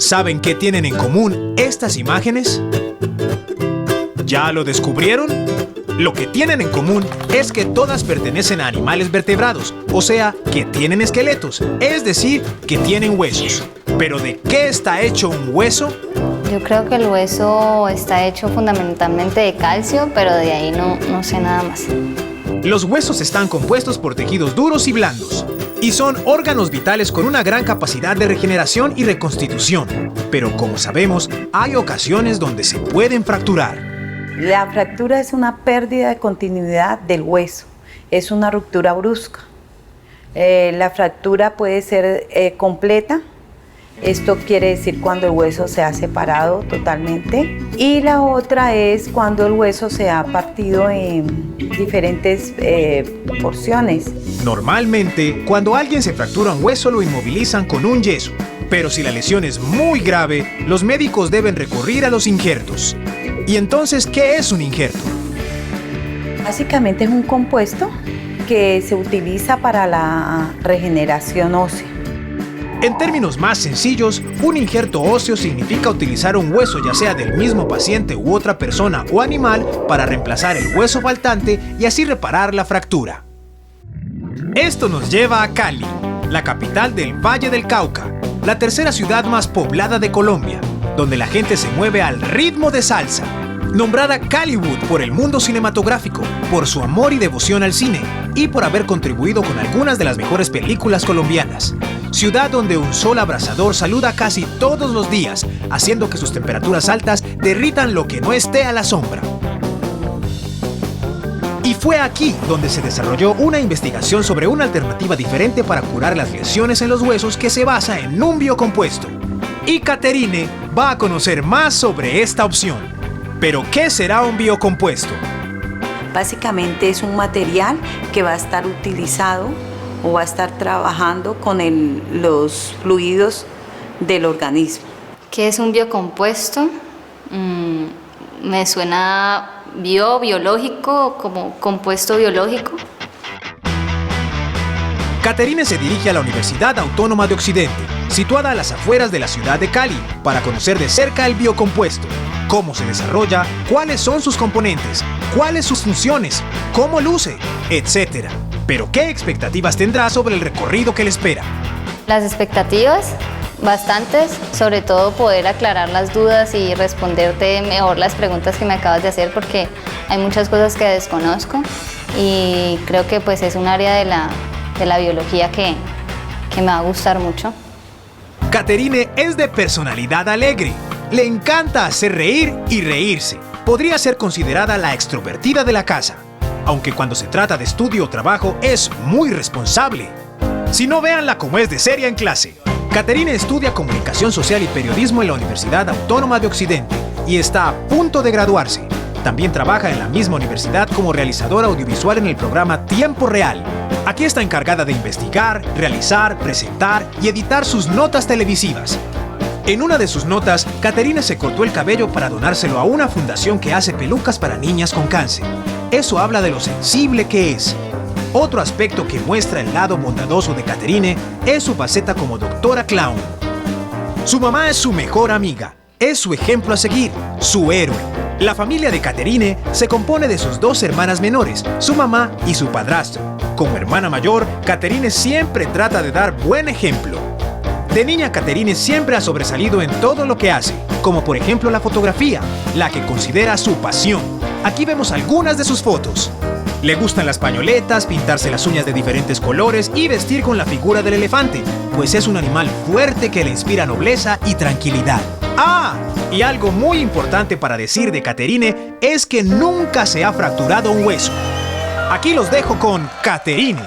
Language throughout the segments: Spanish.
¿Saben qué tienen en común estas imágenes? ¿Ya lo descubrieron? Lo que tienen en común es que todas pertenecen a animales vertebrados, o sea, que tienen esqueletos, es decir, que tienen huesos. ¿Pero de qué está hecho un hueso? Yo creo que el hueso está hecho fundamentalmente de calcio, pero de ahí no sé nada más. Los huesos están compuestos por tejidos duros y blandos, y son órganos vitales con una gran capacidad de regeneración y reconstitución. Pero como sabemos, hay ocasiones donde se pueden fracturar. La fractura es una pérdida de continuidad del hueso, es una ruptura brusca. La fractura puede ser completa, esto quiere decir cuando el hueso se ha separado totalmente, y la otra es cuando el hueso se ha partido en diferentes porciones. Normalmente, cuando alguien se fractura un hueso lo inmovilizan con un yeso, pero si la lesión es muy grave, los médicos deben recurrir a los injertos. ¿Y entonces qué es un injerto? Básicamente es un compuesto que se utiliza para la regeneración ósea. En términos más sencillos, un injerto óseo significa utilizar un hueso ya sea del mismo paciente u otra persona o animal para reemplazar el hueso faltante y así reparar la fractura. Esto nos lleva a Cali, la capital del Valle del Cauca, la tercera ciudad más poblada de Colombia, donde la gente se mueve al ritmo de salsa. Nombrada Caliwood por el mundo cinematográfico, por su amor y devoción al cine y por haber contribuido con algunas de las mejores películas colombianas. Ciudad donde un sol abrasador saluda casi todos los días, haciendo que sus temperaturas altas derritan lo que no esté a la sombra. Y fue aquí donde se desarrolló una investigación sobre una alternativa diferente para curar las lesiones en los huesos que se basa en un biocompuesto. Y Caterine va a conocer más sobre esta opción. ¿Pero qué será un biocompuesto? Básicamente es un material que va a estar utilizado o va a estar trabajando con los fluidos del organismo. ¿Qué es un biocompuesto? Me suena biológico, como compuesto biológico. Caterine se dirige a la Universidad Autónoma de Occidente, situada a las afueras de la ciudad de Cali, para conocer de cerca el biocompuesto, cómo se desarrolla, cuáles son sus componentes, cuáles sus funciones, cómo luce, etc. Pero ¿qué expectativas tendrá sobre el recorrido que le espera? Las expectativas, bastantes, sobre todo poder aclarar las dudas y responderte mejor las preguntas que me acabas de hacer, porque hay muchas cosas que desconozco y creo que pues es un área de la biología que me va a gustar mucho. Caterine es de personalidad alegre. Le encanta hacer reír y reírse. Podría ser considerada la extrovertida de la casa, aunque cuando se trata de estudio o trabajo es muy responsable. Si no, véanla como es de seria en clase. Caterine estudia Comunicación Social y Periodismo en la Universidad Autónoma de Occidente y está a punto de graduarse. También trabaja en la misma universidad como realizadora audiovisual en el programa Tiempo Real. Aquí está encargada de investigar, realizar, presentar y editar sus notas televisivas. En una de sus notas, Caterine se cortó el cabello para donárselo a una fundación que hace pelucas para niñas con cáncer. Eso habla de lo sensible que es. Otro aspecto que muestra el lado bondadoso de Caterine es su faceta como doctora clown. Su mamá es su mejor amiga, es su ejemplo a seguir, su héroe. La familia de Caterine se compone de sus dos hermanas menores, su mamá y su padrastro. Como hermana mayor, Caterine siempre trata de dar buen ejemplo. De niña, Caterine siempre ha sobresalido en todo lo que hace, como por ejemplo la fotografía, la que considera su pasión. Aquí vemos algunas de sus fotos. Le gustan las pañoletas, pintarse las uñas de diferentes colores y vestir con la figura del elefante, pues es un animal fuerte que le inspira nobleza y tranquilidad. ¡Ah! Y algo muy importante para decir de Caterine es que nunca se ha fracturado un hueso. Aquí los dejo con Caterine.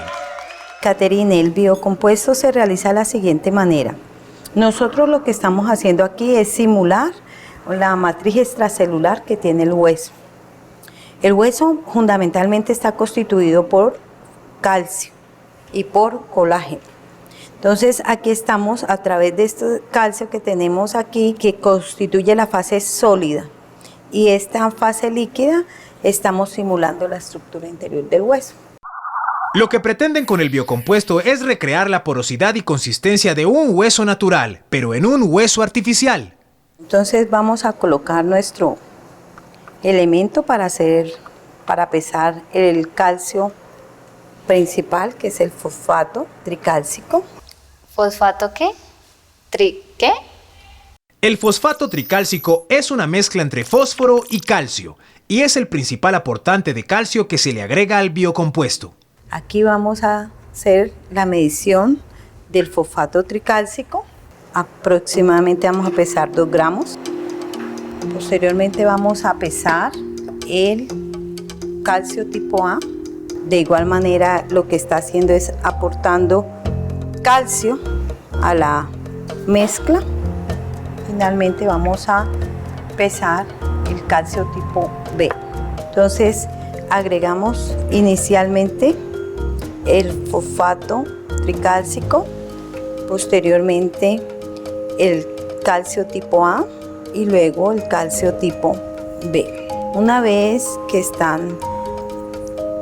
Caterine, el biocompuesto se realiza de la siguiente manera. Nosotros lo que estamos haciendo aquí es simular la matriz extracelular que tiene el hueso. El hueso fundamentalmente está constituido por calcio y por colágeno. Entonces aquí estamos a través de este calcio que tenemos aquí, que constituye la fase sólida, y esta fase líquida estamos simulando la estructura interior del hueso. Lo que pretenden con el biocompuesto es recrear la porosidad y consistencia de un hueso natural, pero en un hueso artificial. Entonces vamos a colocar nuestro elemento para pesar el calcio principal, que es el fosfato tricálcico. ¿Fosfato qué? ¿Qué? El fosfato tricálcico es una mezcla entre fósforo y calcio y es el principal aportante de calcio que se le agrega al biocompuesto. Aquí vamos a hacer la medición del fosfato tricálcico. Aproximadamente vamos a pesar 2 gramos. Posteriormente vamos a pesar el calcio tipo A. De igual manera, lo que está haciendo es aportando calcio a la mezcla. Finalmente vamos a pesar el calcio tipo B. Entonces agregamos inicialmente el fosfato tricálcico, posteriormente el calcio tipo A y luego el calcio tipo B. Una vez que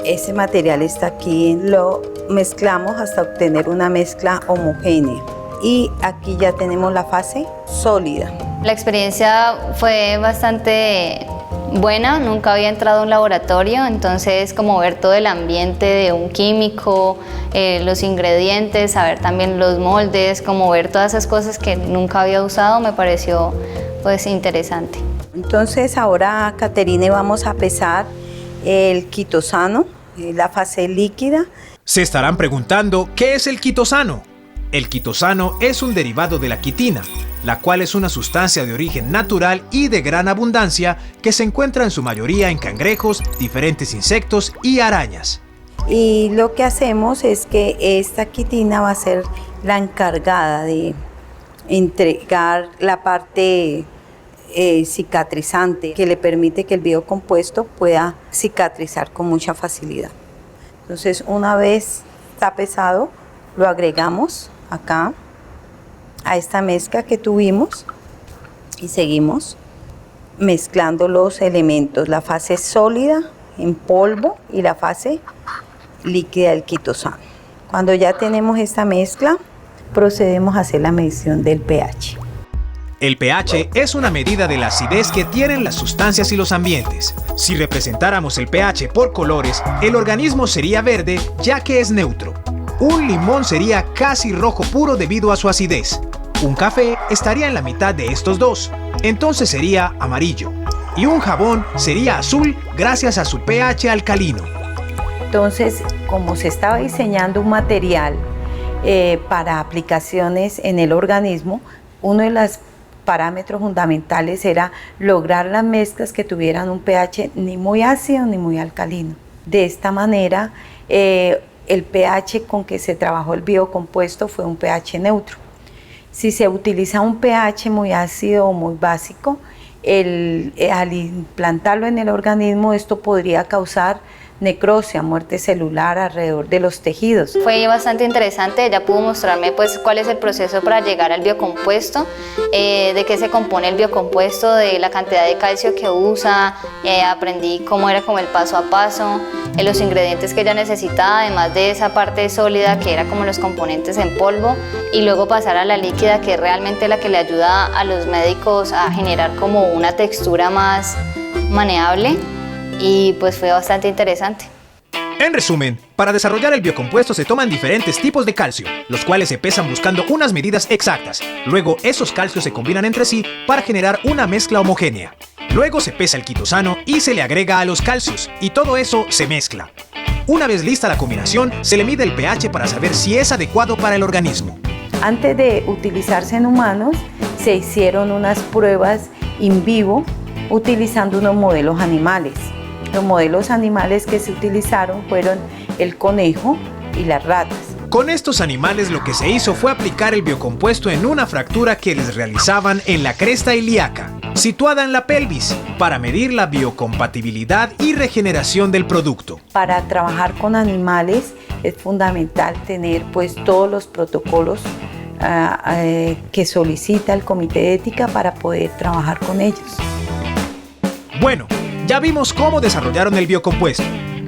ese material está aquí, lo mezclamos hasta obtener una mezcla homogénea. Y aquí ya tenemos la fase sólida. La experiencia fue bastante buena, nunca había entrado a un laboratorio, entonces como ver todo el ambiente de un químico, los ingredientes, saber también los moldes, como ver todas esas cosas que nunca había usado, me pareció pues interesante. Entonces ahora, Caterine, vamos a pesar el quitosano, la fase líquida. Se estarán preguntando, ¿qué es el quitosano? El quitosano es un derivado de la quitina, la cual es una sustancia de origen natural y de gran abundancia que se encuentra en su mayoría en cangrejos, diferentes insectos y arañas. Y lo que hacemos es que esta quitina va a ser la encargada de entregar la parte cicatrizante que le permite que el biocompuesto pueda cicatrizar con mucha facilidad. Entonces, una vez está pesado, lo agregamos acá a esta mezcla que tuvimos y seguimos mezclando los elementos, la fase sólida en polvo y la fase líquida del quitosano. Cuando ya tenemos esta mezcla, procedemos a hacer la medición del pH. El pH es una medida de la acidez que tienen las sustancias y los ambientes. Si representáramos el pH por colores, el organismo sería verde ya que es neutro. Un limón sería casi rojo puro debido a su acidez. Un café estaría en la mitad de estos dos, entonces sería amarillo. Y un jabón sería azul gracias a su pH alcalino. Entonces, como se estaba diseñando un material para aplicaciones en el organismo, uno de los parámetros fundamentales era lograr las mezclas que tuvieran un pH ni muy ácido ni muy alcalino. De esta manera, el pH con que se trabajó el biocompuesto fue un pH neutro. Si se utiliza un pH muy ácido o muy básico, al implantarlo en el organismo, esto podría causar necrosia, muerte celular alrededor de los tejidos. Fue bastante interesante, ella pudo mostrarme pues cuál es el proceso para llegar al biocompuesto, de qué se compone el biocompuesto, de la cantidad de calcio que usa, aprendí cómo era como el paso a paso, los ingredientes que ella necesitaba, además de esa parte sólida que era como los componentes en polvo, y luego pasar a la líquida, que es realmente la que le ayuda a los médicos a generar como una textura más maneable. Y pues fue bastante interesante. En resumen, para desarrollar el biocompuesto se toman diferentes tipos de calcio, los cuales se pesan buscando unas medidas exactas. Luego, esos calcios se combinan entre sí para generar una mezcla homogénea. Luego se pesa el quitosano y se le agrega a los calcios, y todo eso se mezcla. Una vez lista la combinación, se le mide el pH para saber si es adecuado para el organismo. Antes de utilizarse en humanos, se hicieron unas pruebas in vivo utilizando unos modelos animales. Los modelos animales que se utilizaron fueron el conejo y las ratas. Con estos animales lo que se hizo fue aplicar el biocompuesto en una fractura que les realizaban en la cresta ilíaca, situada en la pelvis, para medir la biocompatibilidad y regeneración del producto. Para trabajar con animales es fundamental tener pues todos los protocolos que solicita el Comité de Ética para poder trabajar con ellos. Bueno, ya vimos cómo desarrollaron el biocompuesto.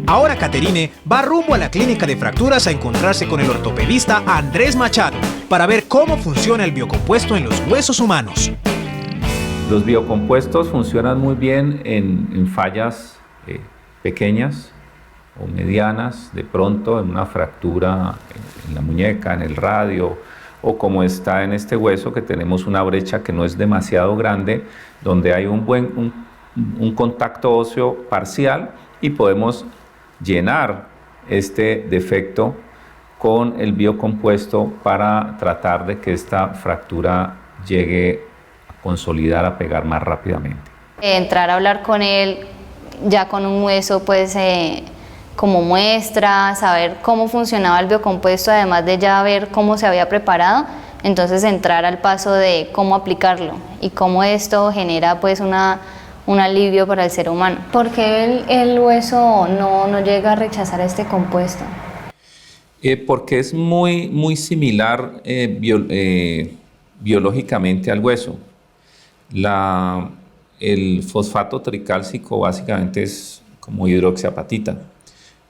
Ahora Caterine va rumbo a la clínica de fracturas a encontrarse con el ortopedista Andrés Machado para ver cómo funciona el biocompuesto en los huesos humanos. Los biocompuestos funcionan muy bien en fallas pequeñas o medianas, de pronto en una fractura en la muñeca, en el radio, o como está en este hueso, que tenemos una brecha que no es demasiado grande, donde hay un contacto óseo parcial y podemos llenar este defecto con el biocompuesto para tratar de que esta fractura llegue a consolidar, a pegar más rápidamente. Entrar a hablar con él ya con un hueso pues como muestra, saber cómo funcionaba el biocompuesto, además de ya ver cómo se había preparado, entonces entrar al paso de cómo aplicarlo y cómo esto genera pues un alivio para el ser humano. ¿Por qué el hueso no llega a rechazar este compuesto? Porque es muy similar biológicamente al hueso. El fosfato tricálcico básicamente es como hidroxiapatita,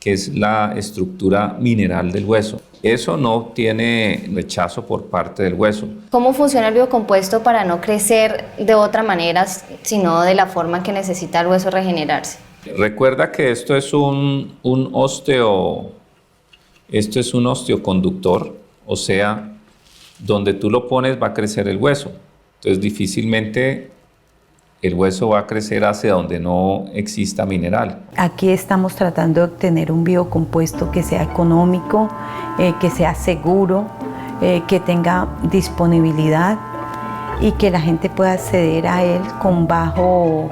que es la estructura mineral del hueso. Eso no tiene rechazo por parte del hueso. ¿Cómo funciona el biocompuesto para no crecer de otra manera, sino de la forma que necesita el hueso regenerarse? Recuerda que esto es un osteoconductor, o sea, donde tú lo pones va a crecer el hueso. Entonces difícilmente el hueso va a crecer hacia donde no exista mineral. Aquí estamos tratando de obtener un biocompuesto que sea económico, que sea seguro, que tenga disponibilidad y que la gente pueda acceder a él con bajo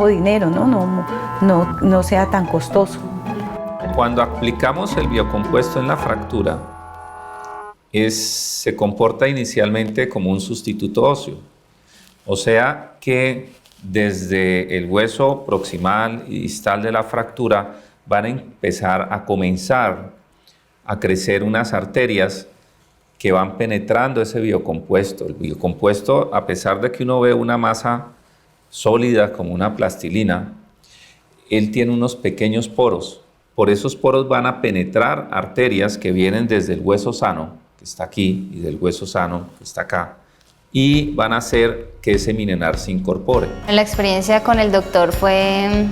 dinero, no sea tan costoso. Cuando aplicamos el biocompuesto en la fractura, se comporta inicialmente como un sustituto óseo. O sea que desde el hueso proximal y distal de la fractura van a comenzar a crecer unas arterias que van penetrando ese biocompuesto. El biocompuesto, a pesar de que uno ve una masa sólida como una plastilina, él tiene unos pequeños poros. Por esos poros van a penetrar arterias que vienen desde el hueso sano, que está aquí, y del hueso sano, que está acá, y van a hacer que ese mineral se incorpore. La experiencia con el doctor fue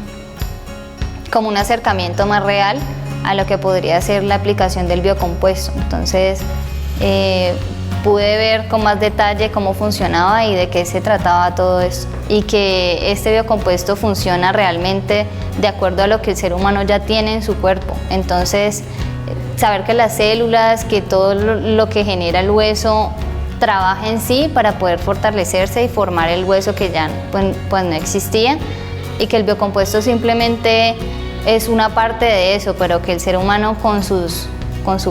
como un acercamiento más real a lo que podría ser la aplicación del biocompuesto. Entonces pude ver con más detalle cómo funcionaba y de qué se trataba todo esto, y que este biocompuesto funciona realmente de acuerdo a lo que el ser humano ya tiene en su cuerpo. Entonces saber que las células, que todo lo que genera el hueso trabaja en sí para poder fortalecerse y formar el hueso que ya pues no existía, y que el biocompuesto simplemente es una parte de eso, pero que el ser humano con su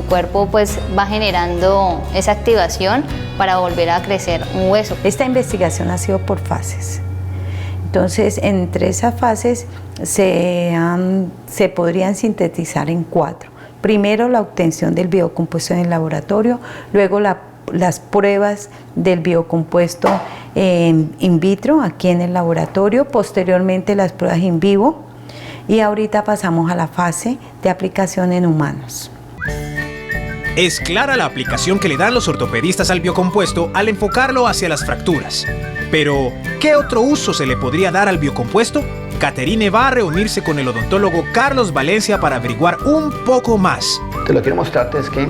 cuerpo pues va generando esa activación para volver a crecer un hueso. Esta investigación ha sido por fases. Entonces, entre esas fases se podrían sintetizar en 4. Primero, la obtención del biocompuesto en el laboratorio, luego las pruebas del biocompuesto in vitro, aquí en el laboratorio, posteriormente las pruebas in vivo, y ahorita pasamos a la fase de aplicación en humanos. Es clara la aplicación que le dan los ortopedistas al biocompuesto al enfocarlo hacia las fracturas. Pero, ¿qué otro uso se le podría dar al biocompuesto? Caterine va a reunirse con el odontólogo Carlos Valencia para averiguar un poco más. Lo que quiero mostrarte es que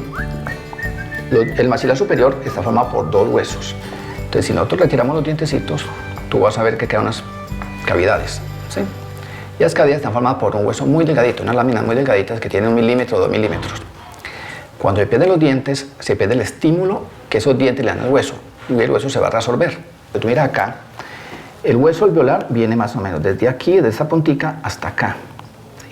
el maxilar superior está formado por 2 huesos. Entonces, si nosotros retiramos los dientecitos, tú vas a ver que quedan unas cavidades, ¿sí? Y las cavidades están formadas por un hueso muy delgadito, unas láminas muy delgaditas que tienen 1 milímetro o 2 milímetros. Cuando se pierden los dientes, se pierde el estímulo que esos dientes le dan al hueso, y el hueso se va a resorber. Tú miras acá, el hueso alveolar viene más o menos desde aquí, de esta puntica, hasta acá.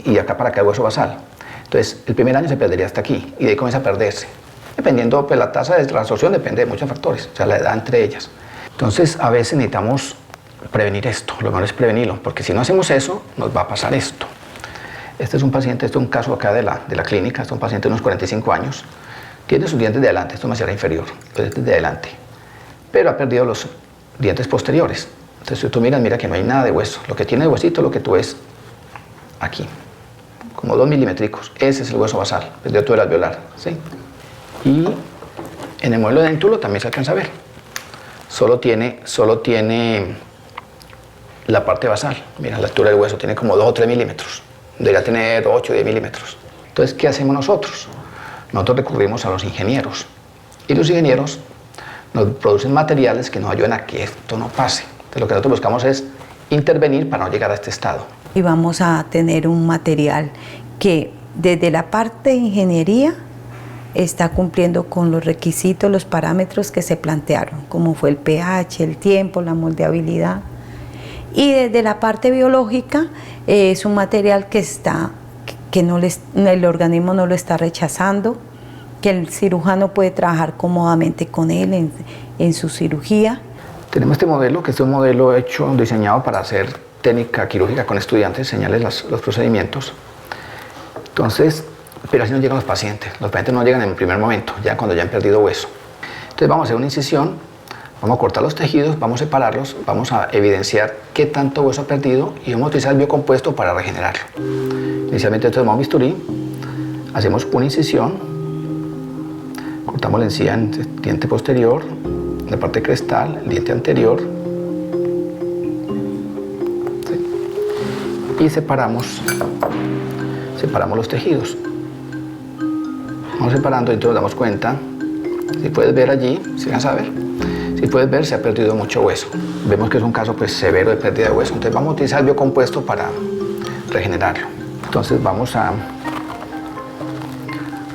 Y acá para acá el hueso basal. Entonces, el primer año se perdería hasta aquí, y de ahí comienza a perderse. Dependiendo, pues la tasa de reabsorción depende de muchos factores, o sea, la edad entre ellas. Entonces, a veces necesitamos prevenir esto, lo mejor es prevenirlo, porque si no hacemos eso, nos va a pasar esto. Este es un paciente, este es un caso acá de la clínica, este es un paciente de unos 45 años, tiene sus dientes de adelante, esto es maxilar inferior, los dientes de adelante, pero ha perdido los dientes posteriores. Entonces, si tú miras, mira que no hay nada de hueso, lo que tiene de huesito es lo que tú ves aquí. como 2 milímetros. Ese es el hueso basal, el de todo el alveolar, ¿sí? Y en el modelo de Dentulo también se alcanza a ver. Solo tiene la parte basal. Mira, la altura del hueso tiene como 2 o 3 milímetros. Debería tener 8 o 10 milímetros. Entonces, ¿qué hacemos nosotros? Nosotros recurrimos a los ingenieros. Y los ingenieros nos producen materiales que nos ayudan a que esto no pase. Entonces, lo que nosotros buscamos es intervenir para no llegar a este estado. Y vamos a tener un material que desde la parte de ingeniería está cumpliendo con los requisitos, los parámetros que se plantearon, como fue el pH, el tiempo, la moldeabilidad. Y desde la parte biológica es un material que el organismo no lo está rechazando, que el cirujano puede trabajar cómodamente con él en su cirugía. Tenemos este modelo, que es un modelo diseñado para hacer técnica quirúrgica con estudiantes, enseñarles los procedimientos. Entonces, pero así no llegan los pacientes. Los pacientes no llegan en el primer momento, ya cuando ya han perdido hueso. Entonces vamos a hacer una incisión, vamos a cortar los tejidos, vamos a separarlos, vamos a evidenciar qué tanto hueso ha perdido y vamos a utilizar el biocompuesto para regenerarlo. Inicialmente tomamos bisturí, hacemos una incisión, cortamos la encía en el diente posterior, la parte crestal, el diente anterior, ¿sí? Y separamos los tejidos. Vamos separando y entonces nos damos cuenta, si puedes ver allí, si vas a ver, si puedes ver, se ha perdido mucho hueso. Vemos que es un caso pues severo de pérdida de hueso, entonces vamos a utilizar el biocompuesto para regenerarlo. Entonces vamos a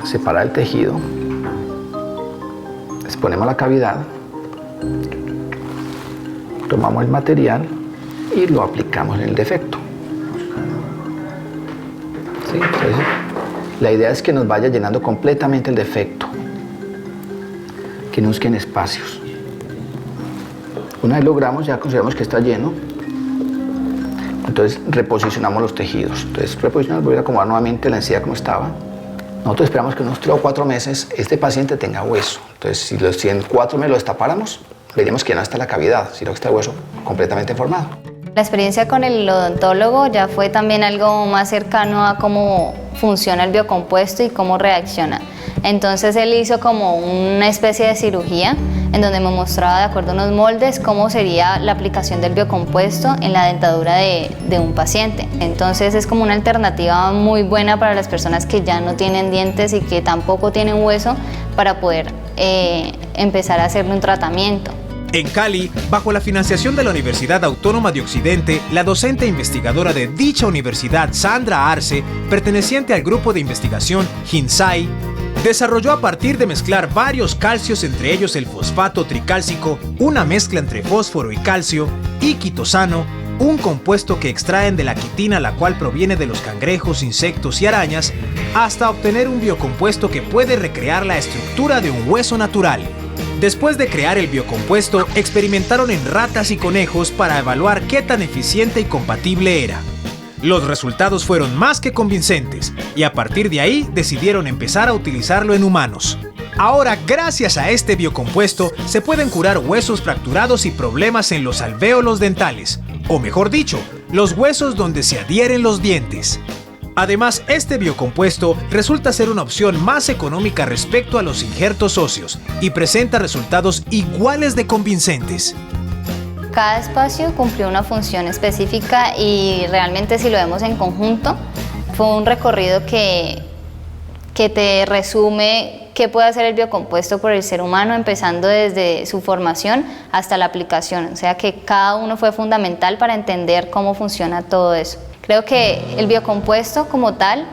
separar el tejido, exponemos la cavidad, tomamos el material y lo aplicamos en el defecto. ¿Sí? Entonces, la idea es que nos vaya llenando completamente el defecto, que no nos queden espacios. Una vez logramos, ya consideramos que está lleno, entonces reposicionamos los tejidos. Entonces reposicionamos, volver a acomodar nuevamente la encía como estaba. Nosotros esperamos que en unos 3 o 4 meses este paciente tenga hueso. Entonces si en 4 meses lo destapáramos, veríamos que ya no está la cavidad, sino que está el hueso completamente formado. La experiencia con el odontólogo ya fue también algo más cercano a cómo funciona el biocompuesto y cómo reacciona. Entonces él hizo como una especie de cirugía en donde me mostraba de acuerdo a unos moldes cómo sería la aplicación del biocompuesto en la dentadura de un paciente. Entonces es como una alternativa muy buena para las personas que ya no tienen dientes y que tampoco tienen hueso para poder empezar a hacerle un tratamiento. En Cali, bajo la financiación de la Universidad Autónoma de Occidente, la docente e investigadora de dicha universidad, Sandra Arce, perteneciente al grupo de investigación HINSAI, desarrolló a partir de mezclar varios calcios, entre ellos el fosfato tricálcico, una mezcla entre fósforo y calcio, y quitosano, un compuesto que extraen de la quitina, la cual proviene de los cangrejos, insectos y arañas, hasta obtener un biocompuesto que puede recrear la estructura de un hueso natural. Después de crear el biocompuesto, experimentaron en ratas y conejos para evaluar qué tan eficiente y compatible era. Los resultados fueron más que convincentes y a partir de ahí decidieron empezar a utilizarlo en humanos. Ahora, gracias a este biocompuesto, se pueden curar huesos fracturados y problemas en los alvéolos dentales, o mejor dicho, los huesos donde se adhieren los dientes. Además, este biocompuesto resulta ser una opción más económica respecto a los injertos óseos y presenta resultados iguales de convincentes. Cada espacio cumplió una función específica y realmente si lo vemos en conjunto, fue un recorrido que te resume qué puede hacer el biocompuesto por el ser humano, empezando desde su formación hasta la aplicación. O sea que cada uno fue fundamental para entender cómo funciona todo eso. Creo que el biocompuesto como tal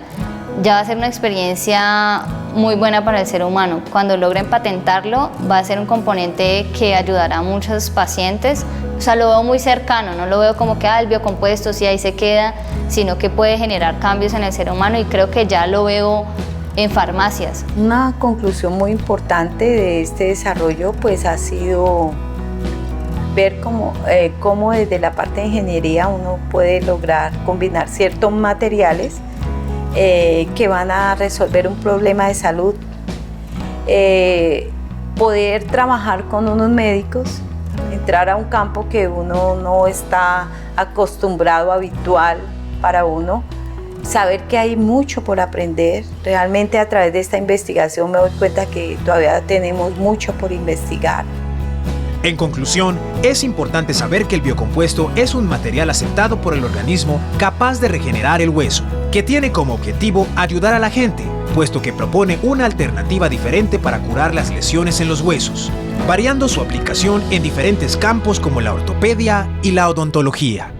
ya va a ser una experiencia muy buena para el ser humano. Cuando logren patentarlo, va a ser un componente que ayudará a muchos pacientes. O sea, lo veo muy cercano, no lo veo como que el biocompuesto sí ahí se queda, sino que puede generar cambios en el ser humano y creo que ya lo veo en farmacias. Una conclusión muy importante de este desarrollo pues ha sido ver cómo desde la parte de ingeniería uno puede lograr combinar ciertos materiales que van a resolver un problema de salud, poder trabajar con unos médicos, entrar a un campo que uno no está acostumbrado, habitual para uno, saber que hay mucho por aprender. Realmente a través de esta investigación me doy cuenta que todavía tenemos mucho por investigar. En conclusión, es importante saber que el biocompuesto es un material aceptado por el organismo capaz de regenerar el hueso, que tiene como objetivo ayudar a la gente, puesto que propone una alternativa diferente para curar las lesiones en los huesos, variando su aplicación en diferentes campos como la ortopedia y la odontología.